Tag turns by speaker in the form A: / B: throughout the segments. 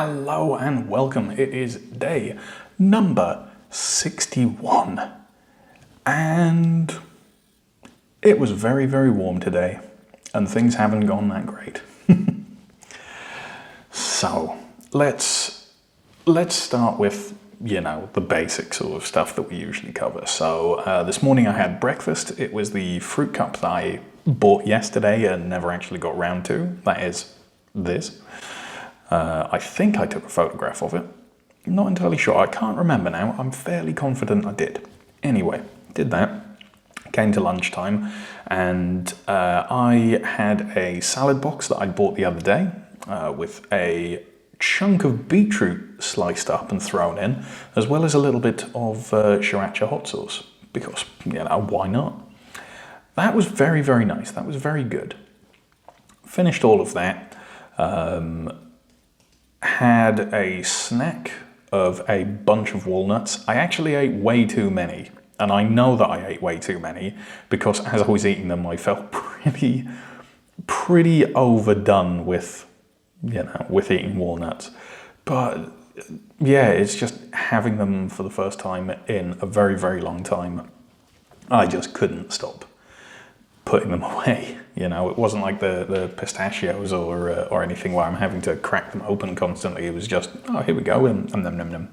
A: Hello and welcome. It is day number 61 and it was very, very warm today and things haven't gone that great. So let's start with, the basic sort of stuff that we usually cover. So this morning I had breakfast. It was the fruit cup that I bought yesterday and never actually got round to. That is this. I think I took a photograph of it. Not entirely sure. I can't remember now. I'm fairly confident I did. Anyway, did that. Came to lunchtime and I had a salad box that I bought the other day with a chunk of beetroot sliced up and thrown in, as well as a little bit of sriracha hot sauce, because, why not? That was very, very nice. That was very good. Finished all of that. Had a snack of a bunch of walnuts. I actually ate way too many, and I know that I ate way too many because as I was eating them, I felt pretty overdone with, with eating walnuts. But yeah, it's just having them for the first time in a very, very long time. I just couldn't stop putting them away. It wasn't like the pistachios or anything where I'm having to crack them open constantly. It was just, oh, here we go, and nom.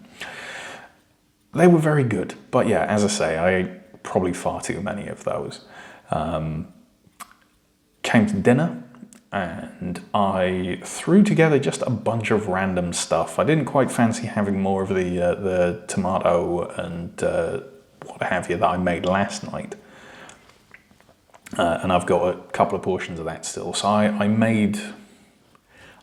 A: They were very good, but yeah, as I say, I ate probably far too many of those. Came to dinner, and I threw together just a bunch of random stuff. I didn't quite fancy having more of the tomato and what have you that I made last night. And I've got a couple of portions of that still. So I made,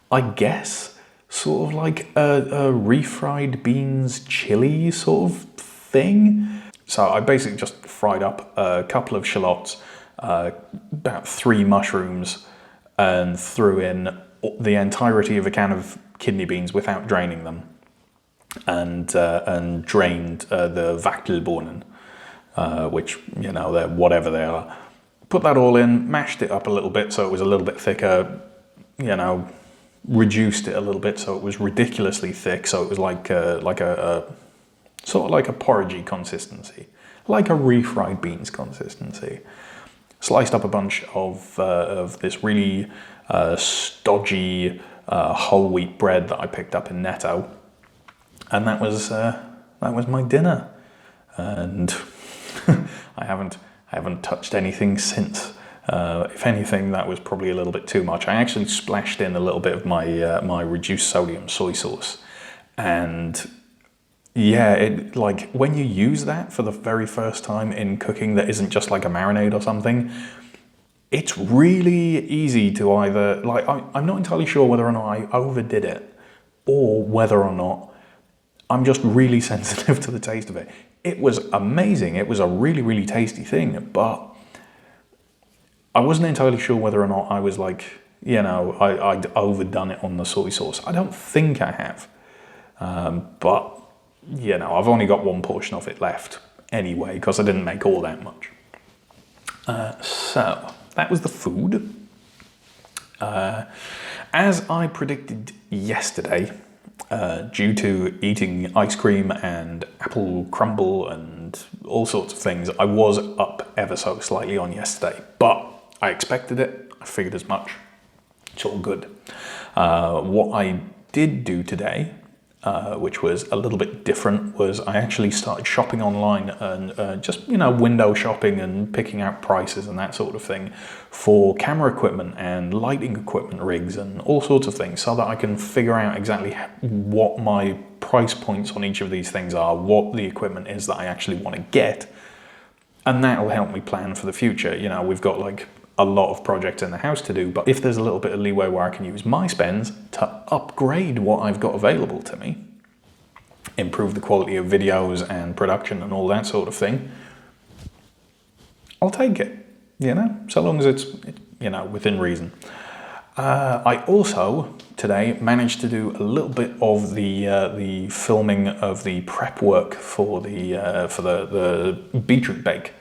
A: I guess, sort of like a refried beans chili sort of thing. So I basically just fried up a couple of shallots, about 3 mushrooms, and threw in the entirety of a can of kidney beans without draining them, and drained the Wachtelbohnen, which, they're whatever they are. Put that all in, mashed it up a little bit so it was a little bit thicker, reduced it a little bit so it was ridiculously thick, so it was like a sort of like a porridgey consistency, like a refried beans consistency. Sliced up a bunch of this really stodgy whole wheat bread that I picked up in Netto, and that was my dinner, and I haven't touched anything since. If anything, that was probably a little bit too much. I actually splashed in a little bit of my reduced sodium soy sauce, and yeah, it, like when you use that for the very first time in cooking that isn't just like a marinade or something, it's really easy to either, like, I'm not entirely sure whether or not I overdid it or whether or not I'm just really sensitive to the taste of it. It was amazing. It was a really, really tasty thing, but I wasn't entirely sure whether or not I was like, I'd overdone it on the soy sauce. I don't think I have. But, I've only got one portion of it left anyway, because I didn't make all that much. So that was the food. As I predicted yesterday, due to eating ice cream and apple crumble and all sorts of things, I was up ever so slightly on yesterday, but I expected it. I figured as much. It's all good. What I did do today, which was a little bit different, was I actually started shopping online and just, window shopping and picking out prices and that sort of thing for camera equipment and lighting equipment rigs and all sorts of things, so that I can figure out exactly what my price points on each of these things are, what the equipment is that I actually want to get, and that'll help me plan for the future. We've got like a lot of projects in the house to do, but if there's a little bit of leeway where I can use my spends to upgrade what I've got available to me, improve the quality of videos and production and all that sort of thing, I'll take it, so long as it's, within reason. I also today managed to do a little bit of the filming of the prep work for the beetroot bake.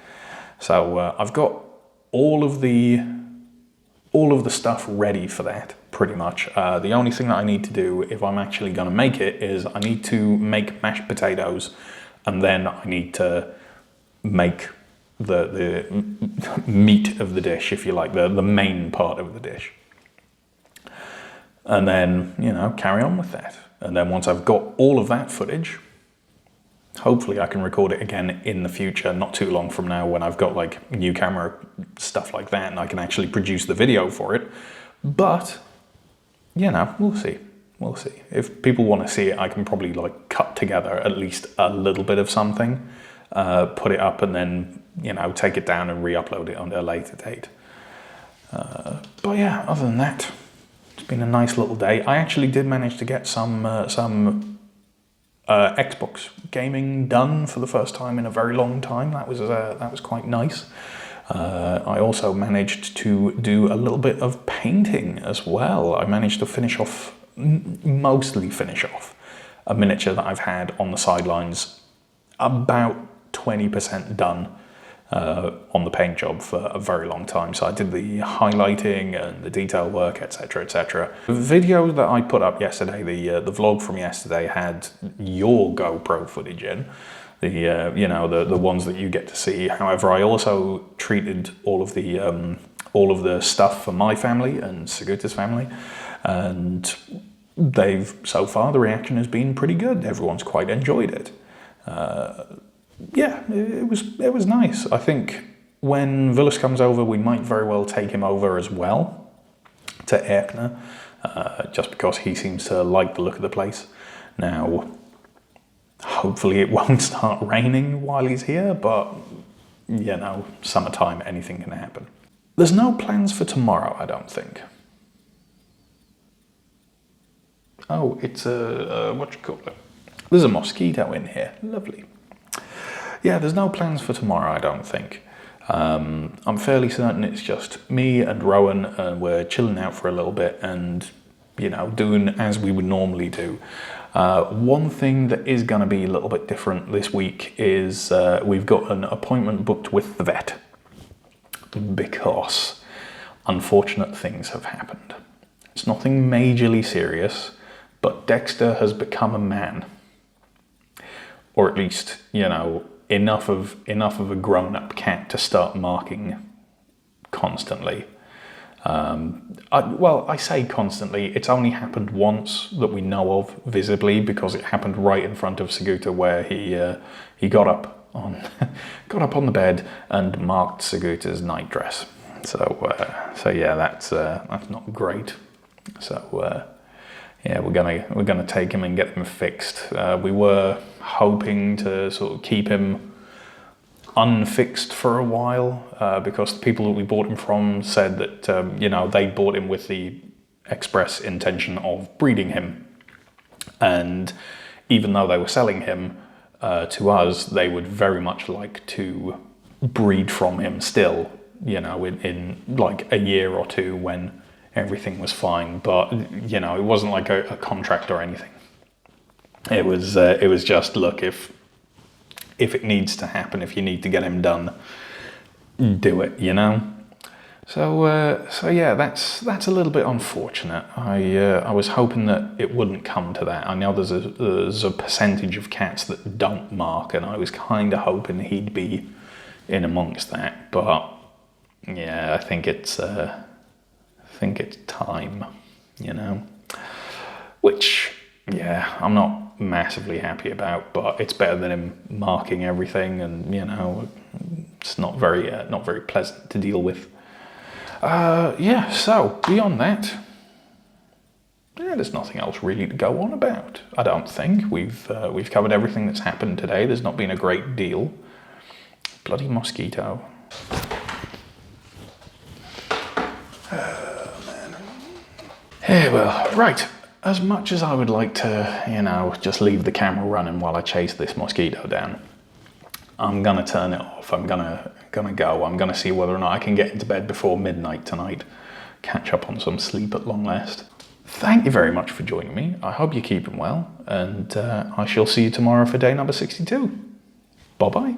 A: So I've got all of the stuff ready for that. pretty much. The only thing that I need to do if I'm actually going to make it is I need to make mashed potatoes, and then I need to make the meat of the dish, if you like, the main part of the dish. And then, you know, carry on with that. And then once I've got all of that footage, hopefully I can record it again in the future, not too long from now, when I've got like new camera, stuff like that, and I can actually produce the video for it. But, you know, we'll see. We'll see. If people want to see it, I can probably like cut together at least a little bit of something, put it up, and then, you know, take it down and re-upload it on a later date. But yeah, other than that, it's been a nice little day. I actually did manage to get some Xbox gaming done for the first time in a very long time. That was quite nice. I also managed to do a little bit of painting as well. I managed to mostly finish off a miniature that I've had on the sidelines, about 20% done on the paint job for a very long time. So I did the highlighting and the detail work, etc., etc. The video that I put up yesterday, the vlog from yesterday, had your GoPro footage in. The ones that you get to see. However, I also treated all of the stuff for my family and Siguta's family, and so far the reaction has been pretty good. Everyone's quite enjoyed it. Yeah, it was nice. I think when Villas comes over, we might very well take him over as well to Erkner, just because he seems to like the look of the place. Now, hopefully it won't start raining while he's here, but, you know, summertime, anything can happen. There's no plans for tomorrow, I don't think. Oh, it's what you call it? There's a mosquito in here. Lovely. Yeah, there's no plans for tomorrow, I don't think. I'm fairly certain it's just me and Rowan, and we're chilling out for a little bit and, you know, doing as we would normally do. One thing that is going to be a little bit different this week is we've got an appointment booked with the vet because unfortunate things have happened. It's nothing majorly serious, but Dexter has become a man. Or at least, you know, enough of a grown-up cat to start marking constantly. I say constantly, it's only happened once that we know of visibly, because it happened right in front of Siguta, where he got up on the bed and marked Siguta's night dress. So yeah, that's not great. So yeah, we're gonna take him and get him fixed. We were hoping to sort of keep him unfixed for a while, because the people that we bought him from said that you know, they bought him with the express intention of breeding him, and even though they were selling him to us, they would very much like to breed from him still, you know, in like a year or two when everything was fine. But, you know, it wasn't like a contract or anything. It was just, look, if it needs to happen, if you need to get him done, do it, you know. So yeah, that's a little bit unfortunate. I was hoping that it wouldn't come to that. I know there's a percentage of cats that don't mark, and I was kind of hoping he'd be in amongst that. But yeah, I think it's time, you know. Which, yeah, I'm not massively happy about, but it's better than him marking everything, and, you know, it's not very pleasant to deal with. Yeah, so beyond that, yeah, there's nothing else really to go on about. I don't think we've covered everything that's happened today. There's not been a great deal. Bloody mosquito. Oh man. Yeah, well, right. As much as I would like to, you know, just leave the camera running while I chase this mosquito down, I'm gonna turn it off. I'm gonna go. I'm gonna see whether or not I can get into bed before midnight tonight. Catch up on some sleep at long last. Thank you very much for joining me. I hope you're keeping well, and I shall see you tomorrow for day number 62. Bye-bye.